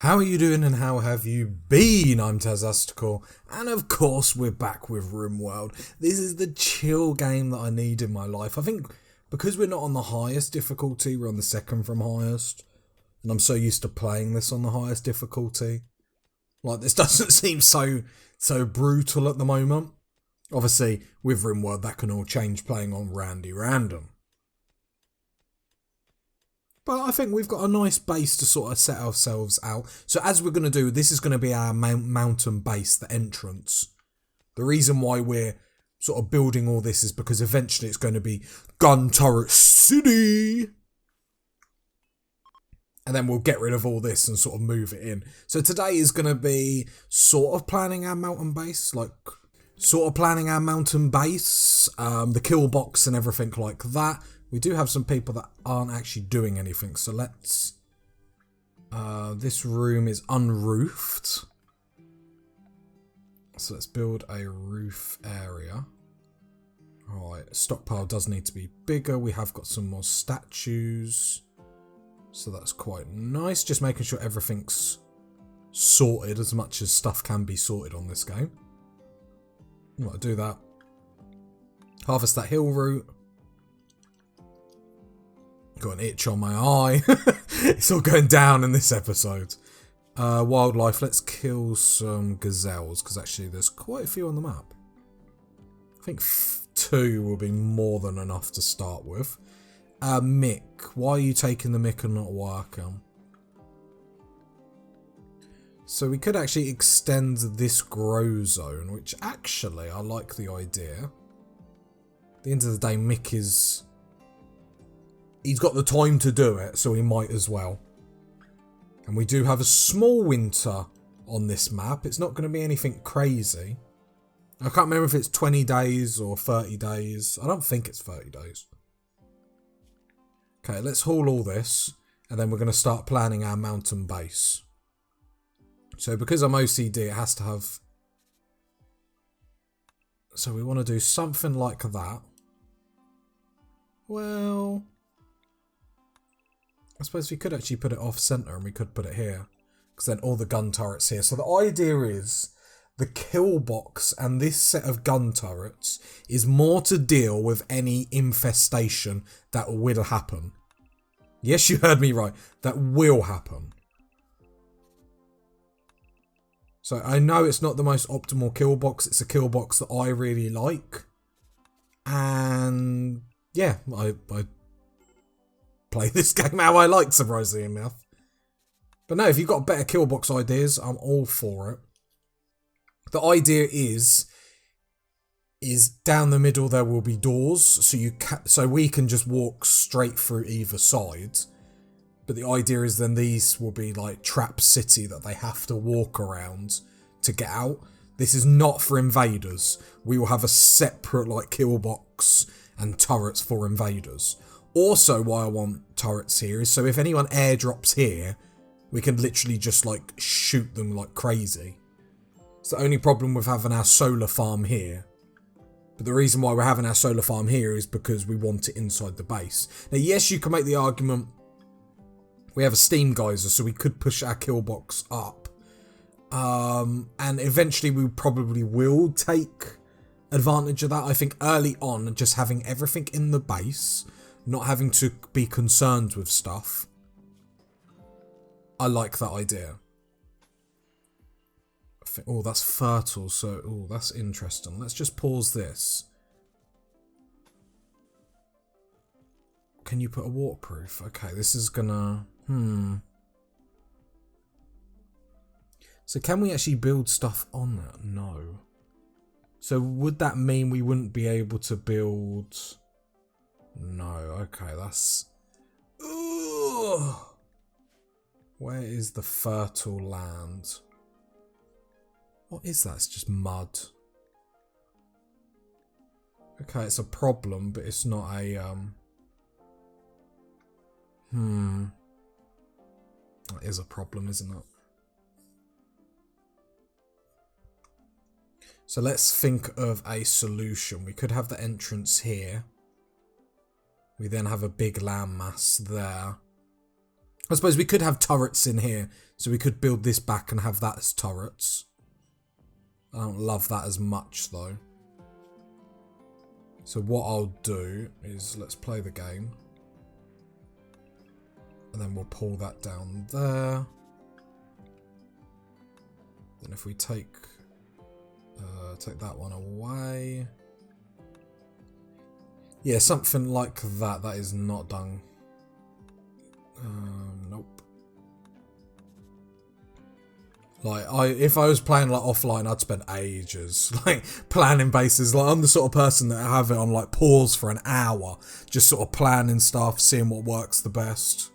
How are you doing and how have you been? I'm Tazastical, and of course we're back with Rimworld. This is the chill game that I need in my life. I think because we're not on the highest difficulty, we're on the second from highest, and I'm so used to playing this on the highest difficulty. Like, this doesn't seem so brutal at the moment. Obviously, with Rimworld that can all change playing on Randy Random. But I think we've got a nice base to sort of set ourselves out. So as we're going to do, this is going to be our mountain base, the entrance. The reason why we're sort of building all this is because eventually it's going to be Gun Turret City. And then we'll get rid of all this and sort of move it in. So today is going to be sort of planning our mountain base, the kill box and everything like that. We do have some people that aren't actually doing anything, so let's... this room is unroofed. So let's build a roof area. Alright, stockpile does need to be bigger. We have got some more statues. So that's quite nice. Just making sure everything's sorted as much as stuff can be sorted on this game. I'm going to do that. Harvest that hill root. Got an itch on my eye. It's all going down in this episode. Wildlife. Let's kill some gazelles, because actually there's quite a few on the map. I think 2 will be more than enough to start with. Mick. Why are you taking the mick and not Wacom? So we could actually extend this grow zone, which actually I like the idea. At the end of the day, Mick is... he's got the time to do it, so he might as well. And we do have a small winter on this map. It's not going to be anything crazy. I can't remember if it's 20 days or 30 days. I don't think it's 30 days. Okay, let's haul all this. And then we're going to start planning our mountain base. So because I'm OCD, it has to have... so we want to do something like that. Well... I suppose we could actually put it off centre and we could put it here. Because then all the gun turrets here. So the idea is the kill box and this set of gun turrets is more to deal with any infestation that will happen. Yes, you heard me right. That will happen. So I know it's not the most optimal kill box. It's a kill box that I really like. And yeah, I play this game how I like, surprisingly enough. But no, if you've got better kill box ideas, I'm all for it. The idea is down the middle there will be doors, so we can just walk straight through either side. But the idea is then these will be like trap city that they have to walk around to get out. This is not for invaders. We will have a separate like kill box and turrets for invaders. Also, why I want turrets here is so if anyone airdrops here, we can literally just like shoot them like crazy. It's the only problem with having our solar farm here. But the reason why we're having our solar farm here is because we want it inside the base. Now, yes, you can make the argument we have a steam geyser, so we could push our kill box up. And eventually we probably will take advantage of that. I think early on, just having everything in the base... not having to be concerned with stuff. I like that idea. Oh, that's fertile, so... oh, that's interesting. Let's just pause this. Can you put a waterproof? Okay, this is gonna... So can we actually build stuff on that? No. So would that mean we wouldn't be able to build... no, okay, that's... ugh. Where is the fertile land? What is that? It's just mud. Okay, it's a problem, but it's not a, That is a problem, isn't it? So let's think of a solution. We could have the entrance here. We then have a big landmass there. I suppose we could have turrets in here, so we could build this back and have that as turrets. I don't love that as much though. So what I'll do is let's play the game. And then we'll pull that down there. Then if we take that one away. Yeah, something like that. That is not done. Nope. Like, if I was playing like offline, I'd spend ages like planning bases. Like, I'm the sort of person that have it on like pause for an hour, just sort of planning stuff, seeing what works the best.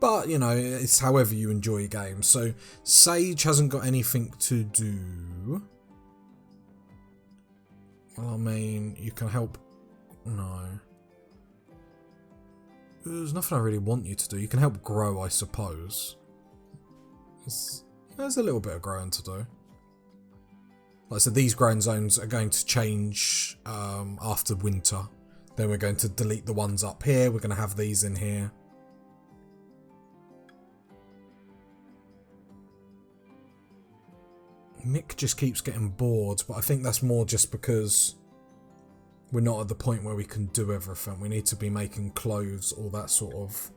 But, you know, it's however you enjoy games. So, Sage hasn't got anything to do. Well, I mean, you can help. No. There's nothing I really want you to do. You can help grow, I suppose. There's a little bit of growing to do. Like I said, these growing zones are going to change after winter. Then we're going to delete the ones up here. We're going to have these in here. Mick just keeps getting bored, but I think that's more just because we're not at the point where we can do everything. We need to be making clothes, all that sort of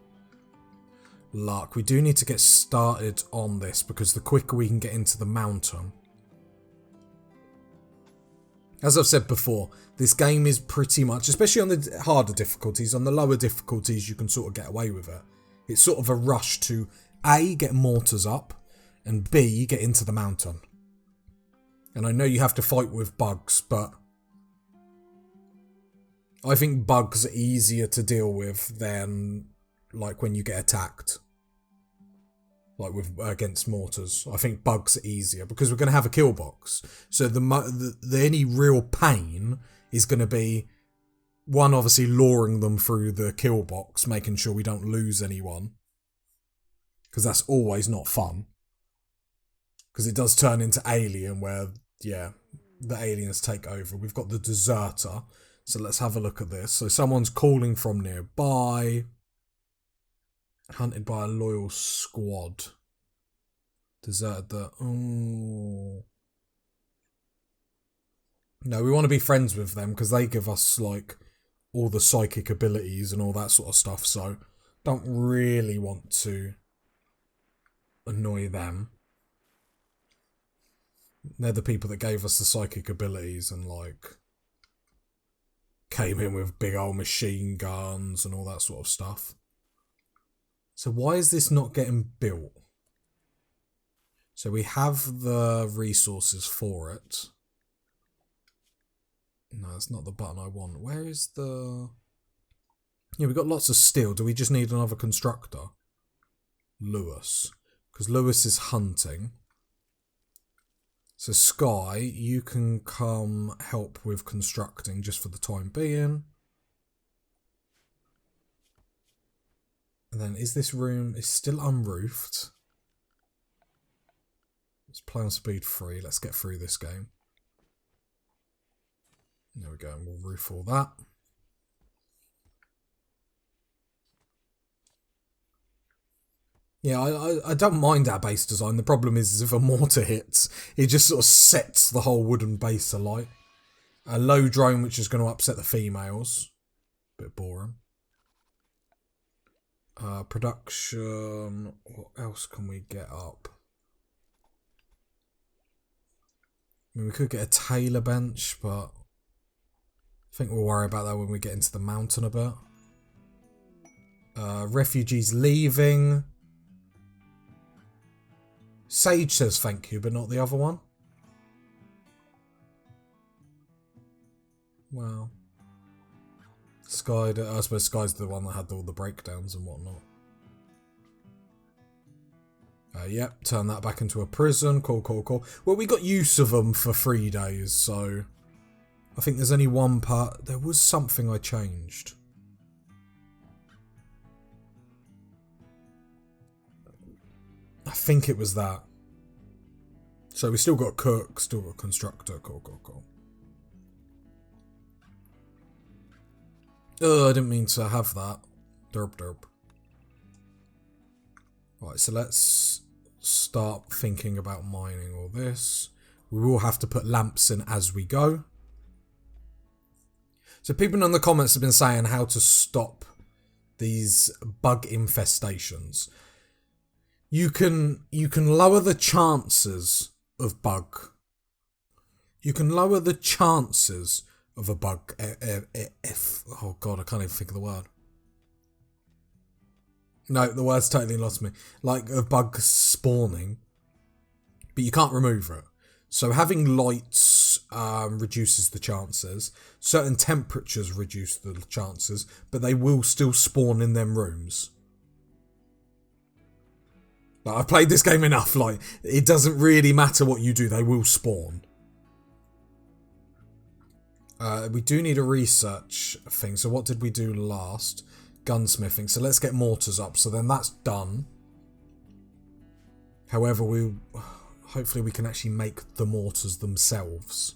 luck. We do need to get started on this because the quicker we can get into the mountain. As I've said before, this game is pretty much, especially on the harder difficulties, on the lower difficulties you can sort of get away with it. It's sort of a rush to A, get mortars up, and B, get into the mountain. And I know you have to fight with bugs, but I think bugs are easier to deal with than like when you get attacked. Like with against mortars. I think bugs are easier because we're going to have a kill box. So the any real pain is going to be, one, obviously luring them through the kill box, making sure we don't lose anyone. Because that's always not fun. Because it does turn into Alien where, yeah, the aliens take over. We've got the deserter. So let's have a look at this. So someone's calling from nearby. Hunted by a loyal squad. Deserted the... Oh. No, we want to be friends with them because they give us, like, all the psychic abilities and all that sort of stuff. So don't really want to annoy them. They're the people that gave us the psychic abilities and, like, came in with big old machine guns and all that sort of stuff. So why is this not getting built? So we have the resources for it. No, it's not the button I want. Where is the... Yeah, we've got lots of steel. Do we just need another constructor? Lewis. Because Lewis is hunting. So Sky, you can come help with constructing just for the time being. And then is this room is still unroofed? Let's play on speed 3. Let's get through this game. There we go, and we'll roof all that. Yeah, I don't mind our base design. The problem is if a mortar hits, it just sort of sets the whole wooden base alight. A low drone, which is going to upset the females. Bit boring. Production. What else can we get up? I mean, we could get a tailor bench, but I think we'll worry about that when we get into the mountain a bit. Refugees leaving. Sage says thank you, but not the other one. Well, Sky, I suppose Sky's the one that had all the breakdowns and whatnot. Yep, turn that back into a prison. Cool, cool, cool. Well, we got use of them for 3 days, so I think there's only one part. There was something I changed. I think it was that. So we still got cook, still got constructor. Cool, cool, cool. Oh, I didn't mean to have that. Derp derp. Right, so let's start thinking about mining all this. We will have to put lamps in as we go. So people in the comments have been saying how to stop these bug infestations. You can lower the chances of bug. You can lower the chances of a bug. Oh god, I can't even think of the word. No, the word's totally lost me. Like a bug spawning, but you can't remove it. So having lights reduces the chances. Certain temperatures reduce the chances, but they will still spawn in them rooms. Like, I've played this game enough. Like, it doesn't really matter what you do; they will spawn. We do need a research thing. So what did we do last? Gunsmithing. So let's get mortars up. So then that's done. However, hopefully we can actually make the mortars themselves.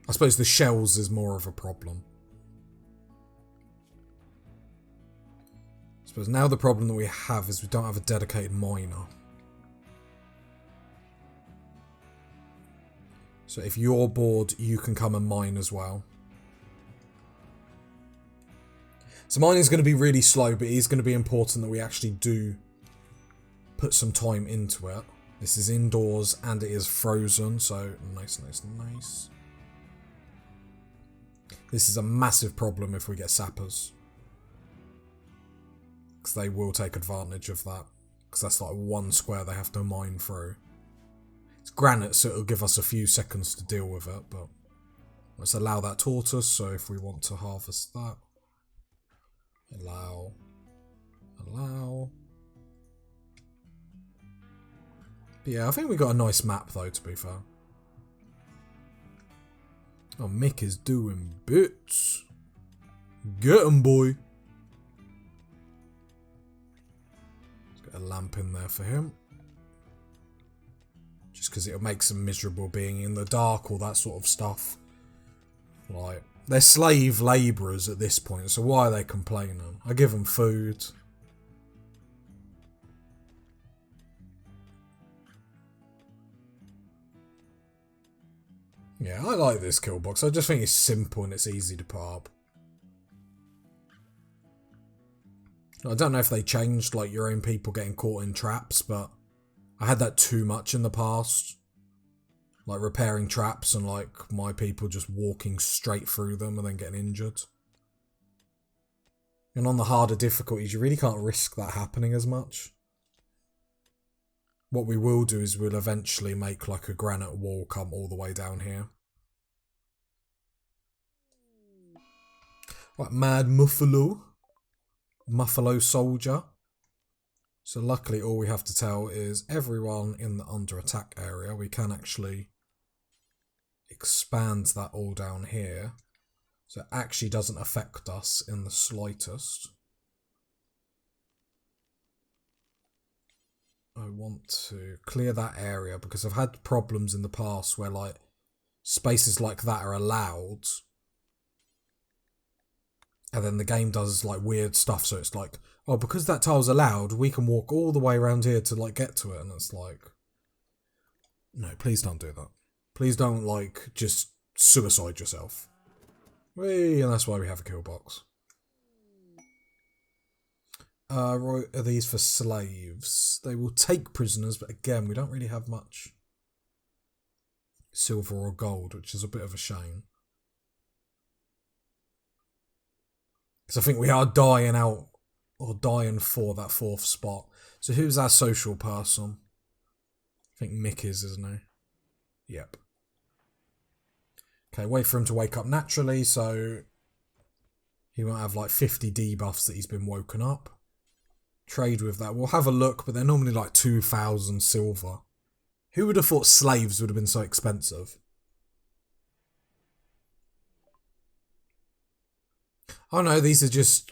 I suppose the shells is more of a problem. I suppose now the problem that we have is we don't have a dedicated miner. So if you're bored, you can come and mine as well. So mining is going to be really slow, but it is going to be important that we actually do put some time into it. This is indoors and it is frozen, so nice, nice, nice. This is a massive problem if we get sappers. Because they will take advantage of that. Because that's like one square they have to mine through. It's granite, so it'll give us a few seconds to deal with it, but let's allow that tortoise, so if we want to harvest that. Allow. But yeah, I think we got a nice map though, to be fair. Oh, Mick is doing bits. Get him, boy. Let's get a lamp in there for him. Just because it'll make them miserable being in the dark, all that sort of stuff. Like, they're slave labourers at this point, so why are they complaining? I give them food. Yeah, I like this kill box. I just think it's simple and it's easy to put up. I don't know if they changed like your own people getting caught in traps, but I had that too much in the past. Like repairing traps and like my people just walking straight through them and then getting injured. And on the harder difficulties, you really can't risk that happening as much. What we will do is we'll eventually make like a granite wall come all the way down here. Right, Mad Muffalo. Muffalo Soldier. So luckily all we have to tell is everyone in the under attack area. We can actually expand that all down here. So it actually doesn't affect us in the slightest. I want to clear that area because I've had problems in the past where like spaces like that are allowed and then the game does like weird stuff, so it's like, oh, because that tile's allowed, we can walk all the way around here to like get to it, and it's like, no, please don't do that. Please don't like just suicide yourself. Whee, and that's why we have a kill box. Right, are these for slaves? They will take prisoners, but again, we don't really have much silver or gold, which is a bit of a shame. Because I think we are dying out, or dying for that fourth spot. So who's our social person? I think Mick is, isn't he? Yep. Okay, wait for him to wake up naturally, so he won't have like 50 debuffs that he's been woken up. Trade with that. We'll have a look, but they're normally like 2,000 silver. Who would have thought slaves would have been so expensive? Oh no, these are just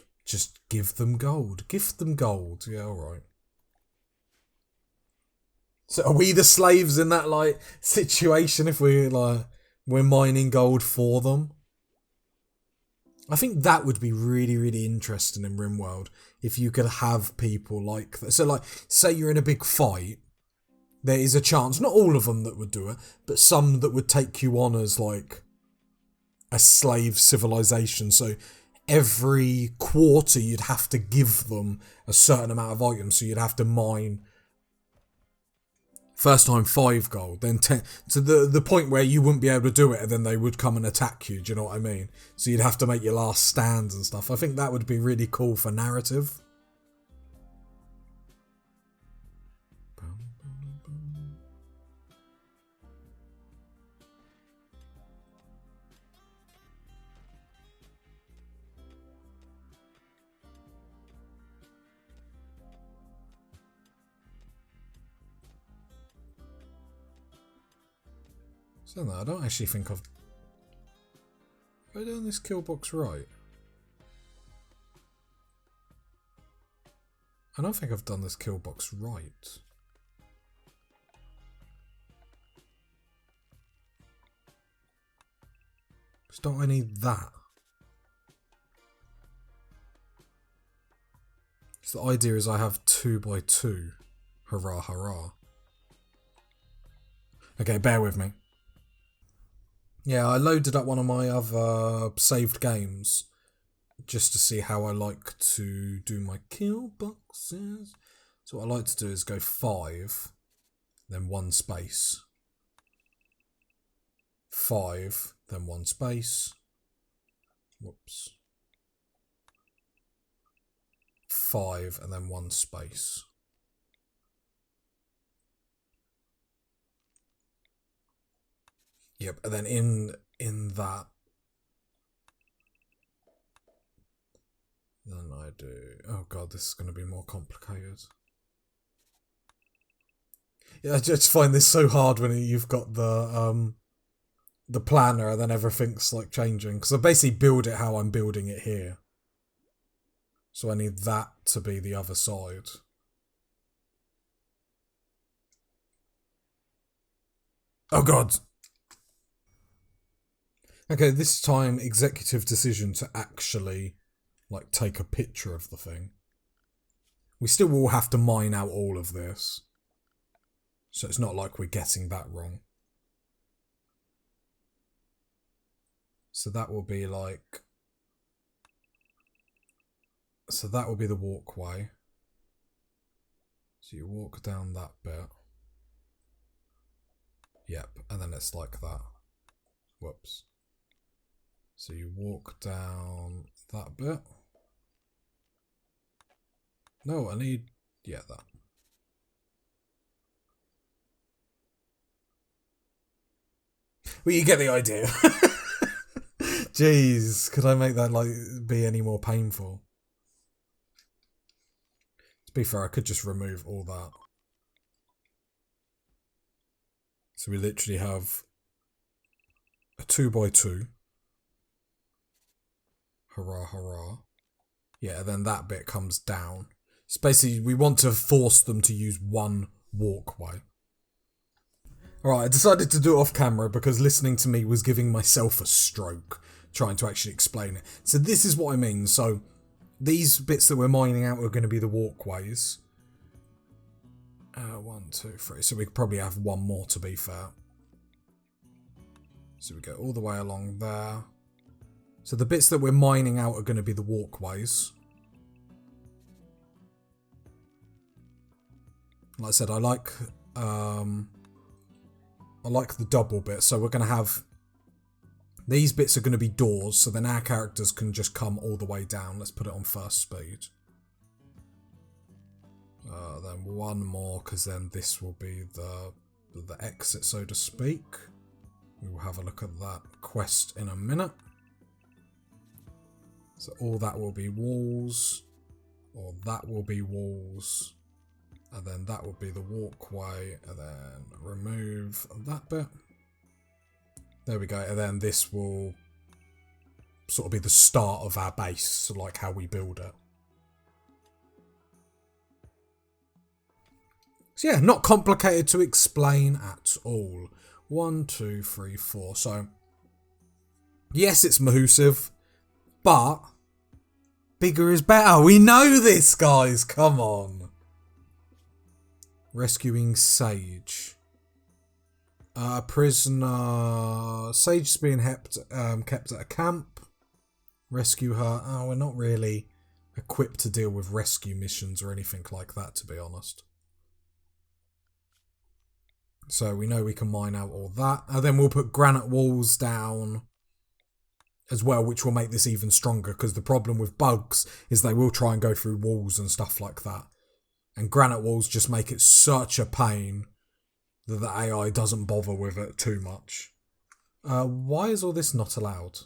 give them gold. Give them gold. Yeah, alright. So are we the slaves in that like situation if we're mining gold for them? I think that would be really, really interesting in Rimworld if you could have people like that. So, like, say you're in a big fight, there is a chance, not all of them that would do it, but some that would take you on as, like, a slave civilization. So every quarter you'd have to give them a certain amount of items. So you'd have to mine first time 5 gold, then 10, to the point where you wouldn't be able to do it, and then they would come and attack you. Do you know what I mean? So you'd have to make your last stands and stuff. I think that would be really cool for narrative. So no, I don't actually think Have I done this kill box right? I don't think I've done this kill box right. Because don't I need that? So the idea is I have 2x2. Hurrah, hurrah. Okay, bear with me. Yeah, I loaded up one of my other saved games just to see how I like to do my kill boxes. So what I like to do is go 5, then 1 space. 5, then 1 space. Whoops. 5 and then 1 space. Yep, and then in that, then I do. Oh god, this is going to be more complicated. Yeah, I just find this so hard when you've got the planner and then everything's like changing, because I basically build it how I'm building it here. So I need that to be the other side. Oh god. Okay, this time executive decision to actually like take a picture of the thing. We still will have to mine out all of this. So it's not like we're getting that wrong. So that will be like... So that will be the walkway. So you walk down that bit. Yep, and then it's like that. Whoops. So you walk down that bit. No, I need... Yeah, that. Well, you get the idea. Jeez, could I make that like be any more painful? To be fair, I could just remove all that. So we literally have a 2x2. Hurrah, hurrah. Yeah, then that bit comes down. It's basically, we want to force them to use one walkway. Alright, I decided to do it off camera because listening to me was giving myself a stroke, trying to actually explain it. So this is what I mean. So these bits that we're mining out are going to be the walkways. 1, 2, 3. So we could probably have one more to be fair. So we go all the way along there. So the bits that we're mining out are going to be the walkways. Like I said, I like the double bit. So we're going to have... These bits are going to be doors, so then our characters can just come all the way down. Let's put it on first speed. Then one more, because then this will be the exit, so to speak. We will have a look at that quest in a minute. So all that will be walls, or that will be walls, and then that will be the walkway, and then remove that bit. There we go, and then this will sort of be the start of our base, so like how we build it. So yeah, not complicated to explain at all. 1, 2, 3, 4. So yes, it's Mahusive. But bigger is better. We know this, guys. Come on. Rescuing Sage. Prisoner. Sage is being kept at a camp. Rescue her. Oh, we're not really equipped to deal with rescue missions or anything like that, to be honest. So we know we can mine out all that. And then we'll put granite walls down as well, which will make this even stronger, because the problem with bugs is they will try and go through walls and stuff like that. And granite walls just make it such a pain that the AI doesn't bother with it too much. Why is all this not allowed?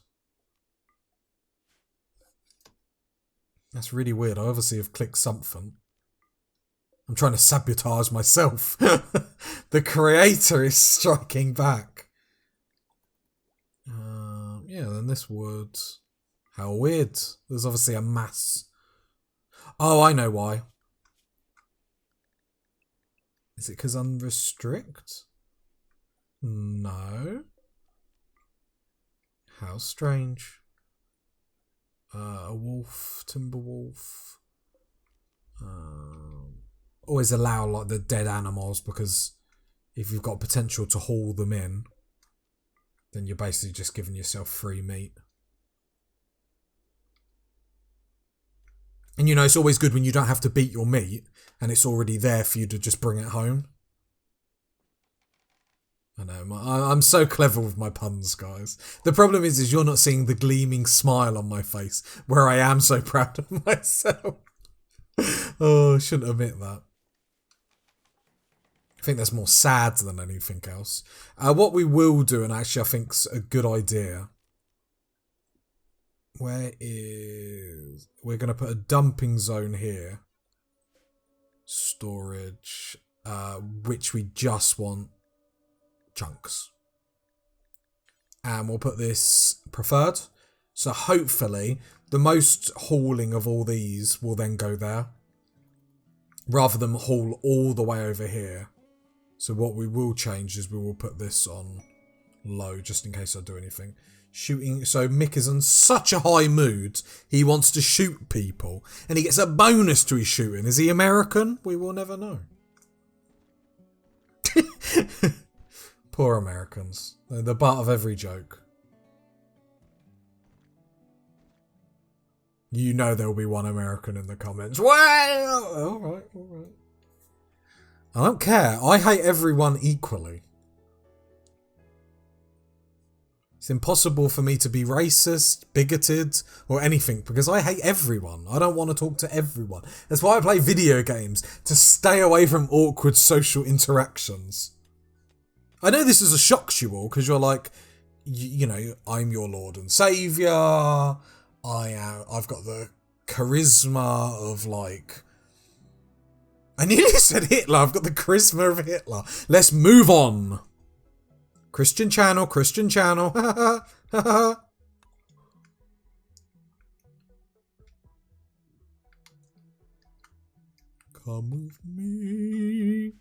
That's really weird. I obviously have clicked something. I'm trying to sabotage myself. The creator is striking back. Yeah, then this would... How weird. There's obviously a mass. Oh, I know why. Is it because unrestrict? No. How strange. A wolf, timber wolf. Always allow like the dead animals, because if you've got potential to haul them in, then you're basically just giving yourself free meat. And you know, it's always good when you don't have to beat your meat and it's already there for you to just bring it home. I know, I'm so clever with my puns, guys. The problem is you're not seeing the gleaming smile on my face, where I am so proud of myself. Oh, I shouldn't admit that. I think that's more sad than anything else. What we will do, and actually I think's a good idea. We're going to put a dumping zone here. Storage, which we just want chunks. And we'll put this preferred. So hopefully the most hauling of all these will then go there, rather than haul all the way over here. So what we will change is we will put this on low, just in case I do anything. Shooting. So Mick is in such a high mood, he wants to shoot people, and he gets a bonus to his shooting. Is he American? We will never know. Poor Americans. They're the butt of every joke. You know there'll be one American in the comments. Well, alright. I don't care. I hate everyone equally. It's impossible for me to be racist, bigoted, or anything, because I hate everyone. I don't want to talk to everyone. That's why I play video games, to stay away from awkward social interactions. I know this is a shock to you all, because you're like, you know, I'm your Lord and Saviour. I've got the charisma of, like... I nearly said Hitler. I've got the charisma of Hitler. Let's move on. Christian channel. Come with me.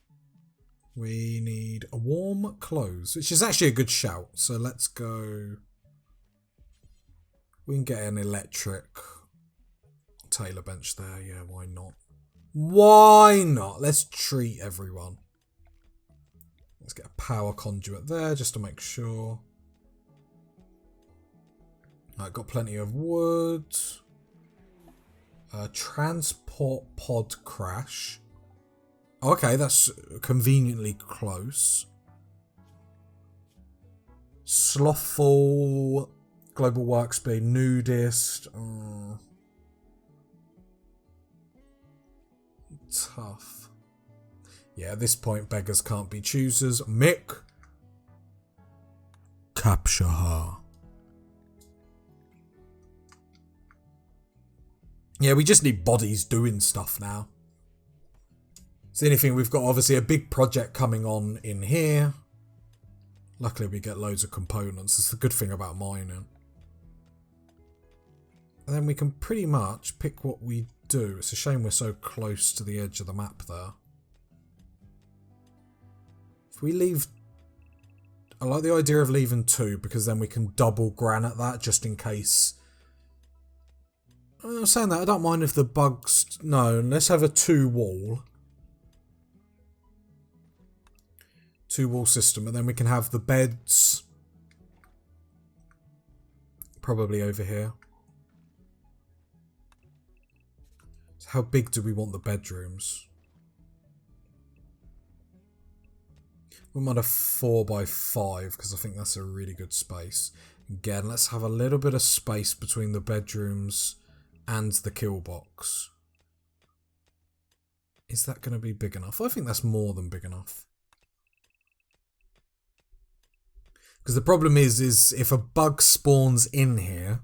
We need a warm clothes, which is actually a good shout. So let's go. We can get an electric tailor bench there. Yeah, why not? Why not? Let's treat everyone. Let's get a power conduit there just to make sure. I've got plenty of wood. Transport pod crash. Okay, that's conveniently close. Slothful. Global work speed. Nudist. Tough. Yeah, at this point, beggars can't be choosers. Mick. Capture her. Yeah, we just need bodies doing stuff now. It's the only thing. We've got obviously a big project coming on in here. Luckily, we get loads of components. That's the good thing about mining. And then we can pretty much pick what we do. It's a shame we're so close to the edge of the map there. If we leave... I like the idea of leaving 2, because then we can double granite that just in case I'm saying that, I don't mind if the bugs... No, let's have a two-wall. Two-wall system, and then we can have the beds... Probably over here. So how big do we want the bedrooms? We might have 4 by 5 because I think that's a really good space. Again, let's have a little bit of space between the bedrooms and the kill box. Is that going to be big enough? I think that's more than big enough. Because the problem is if a bug spawns in here,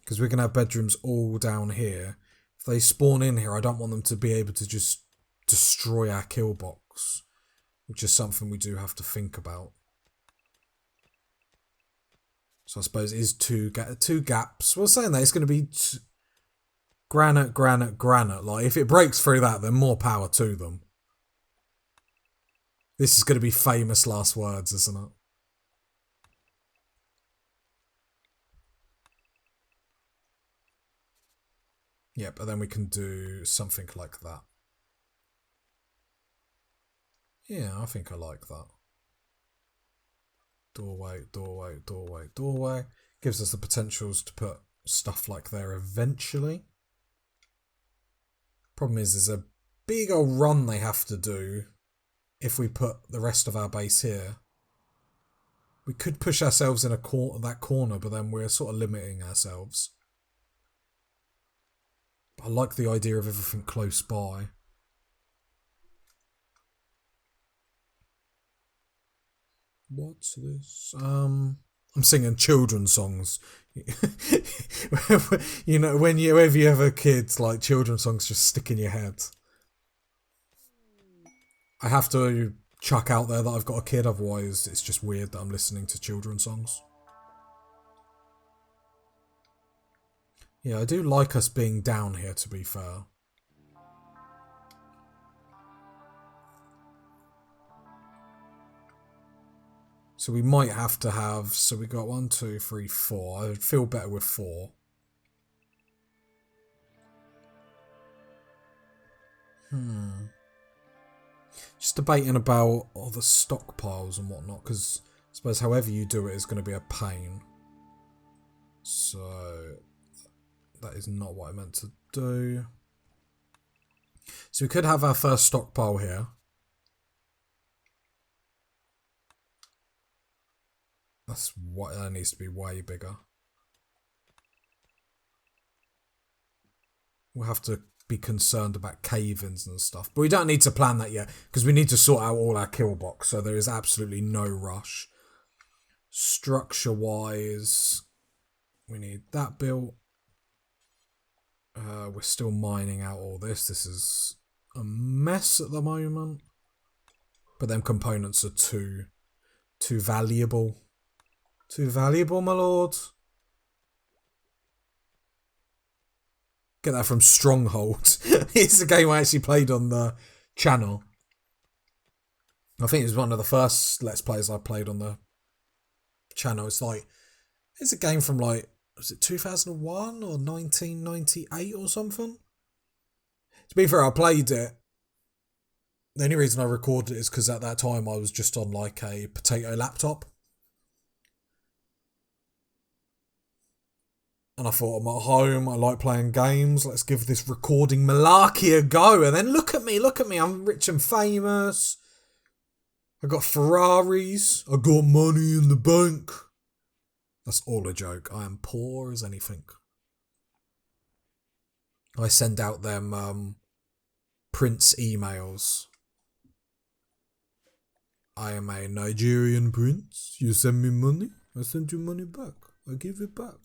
because we're going to have bedrooms all down here, if they spawn in here, I don't want them to be able to just destroy our kill box, which is something we do have to think about. So I suppose it is two gaps. Well, saying that, it's going to be granite, granite, granite. Like, if it breaks through that, then more power to them. This is going to be famous last words, isn't it? Yeah, but then we can do something like that. Yeah, I think I like that. Doorway, doorway, doorway, doorway. Gives us the potentials to put stuff like there eventually. Problem is, there's a big old run they have to do if we put the rest of our base here. We could push ourselves in that corner, but then we're sort of limiting ourselves. I like the idea of everything close by. What's this? I'm singing children's songs. You know, whenever you have a kid, like, children's songs just stick in your head. I have to chuck out there that I've got a kid, otherwise it's just weird that I'm listening to children's songs. Yeah, I do like us being down here, to be fair. So we might have to have... So we got 1, 2, 3, 4. I would feel better with 4. Just debating about all the stockpiles and whatnot, because I suppose however you do it is going to be a pain. So... That is not what I meant to do. So we could have our first stockpile here. That needs to be way bigger. We'll have to be concerned about cave-ins and stuff. But we don't need to plan that yet, because we need to sort out all our kill box, so there is absolutely no rush. Structure-wise, we need that built. We're still mining out all this. This is a mess at the moment. But them components are too valuable. Too valuable, my lord. Get that from Stronghold. It's a game I actually played on the channel. I think it was one of the first Let's Plays I played on the channel. It's a game from like, was it 2001 or 1998 or something? To be fair, I played it. The only reason I recorded it is because at that time I was just on like a potato laptop. And I thought, I'm at home, I like playing games, let's give this recording malarkey a go. And then look at me, I'm rich and famous. I got Ferraris, I got money in the bank. That's all a joke. I am poor as anything. I send out them prince emails. I am a Nigerian prince. You send me money, I send you money back. I give it back.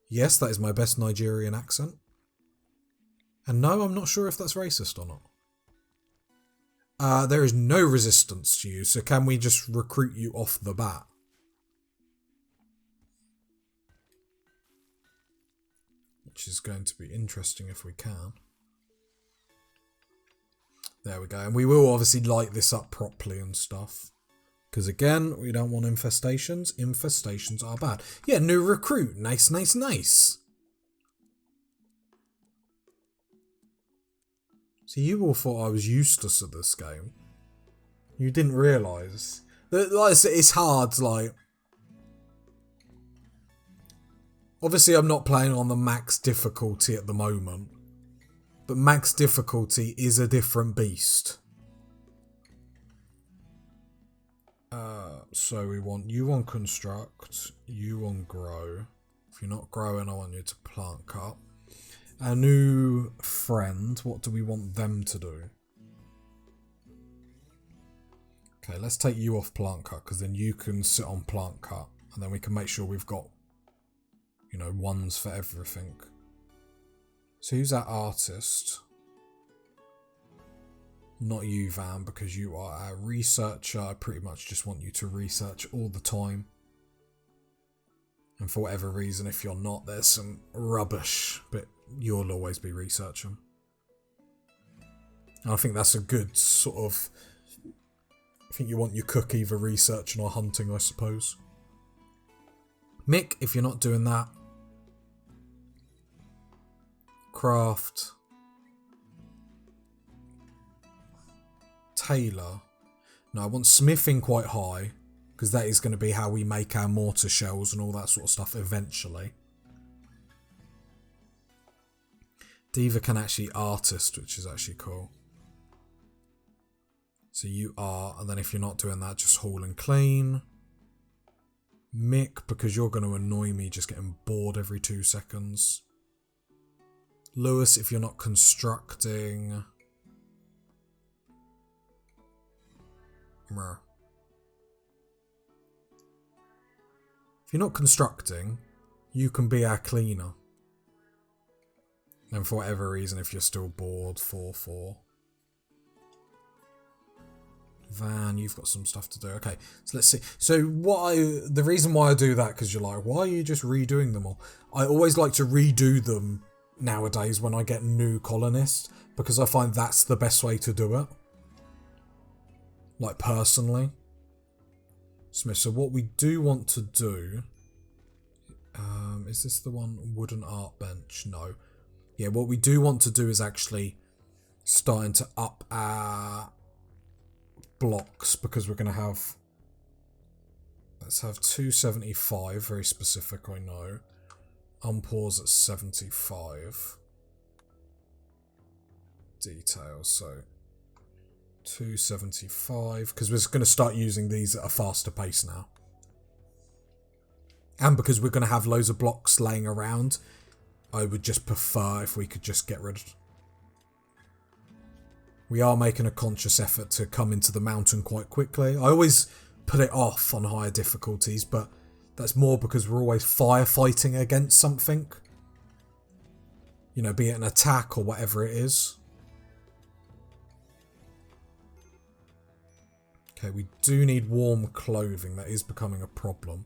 Yes, that is my best Nigerian accent. And no, I'm not sure if that's racist or not. There is no resistance to you, so can we just recruit you off the bat? Which is going to be interesting if we can. There we go. And we will obviously light this up properly and stuff. Because again, we don't want infestations. Infestations are bad. Yeah, new recruit. Nice, nice, nice. So you all thought I was useless at this game. You didn't realise. Like, it's hard, like... Obviously I'm not playing on the max difficulty at the moment. But max difficulty is a different beast. So we want you on construct, you on grow. If you're not growing, I want you to plant cut. Our new friend, what do we want them to do? Okay, let's take you off plant cut, because then you can sit on plant cut. And then we can make sure we've got, you know, ones for everything. So who's that artist? Not you, Van, because you are a researcher. I pretty much just want you to research all the time. And for whatever reason, if you're not, there's some rubbish, but you'll always be researching. And I think that's a good sort of... I think you want your cook either researching or hunting, I suppose. Mick, if you're not doing that. Craft... Tailor. No, I want smithing quite high, because that is going to be how we make our mortar shells and all that sort of stuff eventually. Diva can actually artist, which is actually cool. So you are, and then if you're not doing that, just haul and clean. Mick, because you're going to annoy me just getting bored every 2 seconds. Lewis, if you're not constructing... If you're not constructing, you can be our cleaner. And for whatever reason, if you're still bored, 4-4. Van, you've got some stuff to do. Okay, so let's see. So the reason why I do that, because you're like, why are you just redoing them all? I always like to redo them nowadays when I get new colonists, because I find that's the best way to do it. Like, personally. So what we do want to do... is this the one? Wooden art bench? No. Yeah, what we do want to do is actually starting to up our blocks, because we're going to have... Let's have 275, very specific, I know. Unpause at 75. Details, so... 275, because we're going to start using these at a faster pace now. And because we're going to have loads of blocks laying around, I would just prefer if we could just get rid of... We are making a conscious effort to come into the mountain quite quickly. I always put it off on higher difficulties, but that's more because we're always firefighting against something. You know, be it an attack or whatever it is. Okay, we do need warm clothing. That is becoming a problem.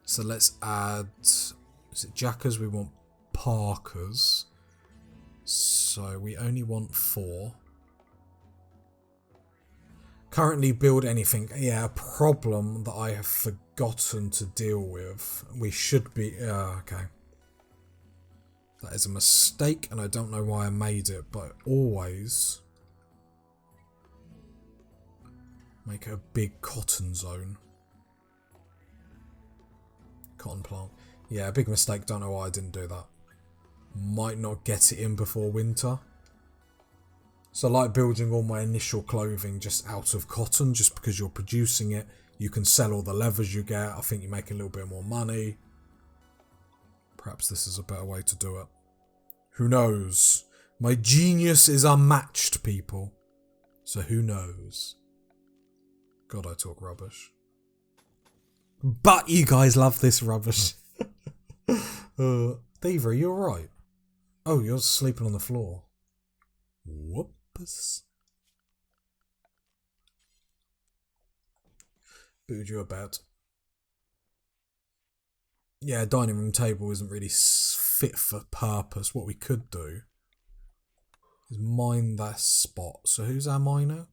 So let's add... Is it jackers? We want parkas. So we only want 4. Currently build anything. Yeah, a problem that I have forgotten to deal with. We should be... okay. That is a mistake, and I don't know why I made it, but always... Make it a big cotton zone. Cotton plant. Yeah, big mistake. Don't know why I didn't do that. Might not get it in before winter. So I like building all my initial clothing just out of cotton, just because you're producing it. You can sell all the leathers you get. I think you make a little bit more money. Perhaps this is a better way to do it. Who knows? My genius is unmatched, people. So who knows? God, I talk rubbish. But you guys love this rubbish. Diva, are you alright? Oh, you're sleeping on the floor. Whoops. Booed you about. Yeah, dining room table isn't really fit for purpose. What we could do is mine that spot. So who's our miner?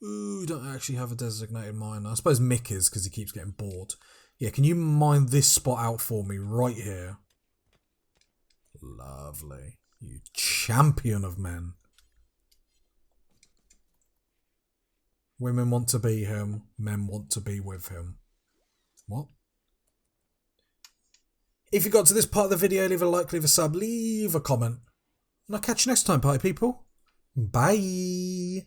Ooh, don't actually have a designated miner. I suppose Mick is, because he keeps getting bored. Yeah, can you mine this spot out for me right here? Lovely. You champion of men. Women want to be him. Men want to be with him. What? If you got to this part of the video, leave a like, leave a sub, leave a comment. And I'll catch you next time, party people. Bye.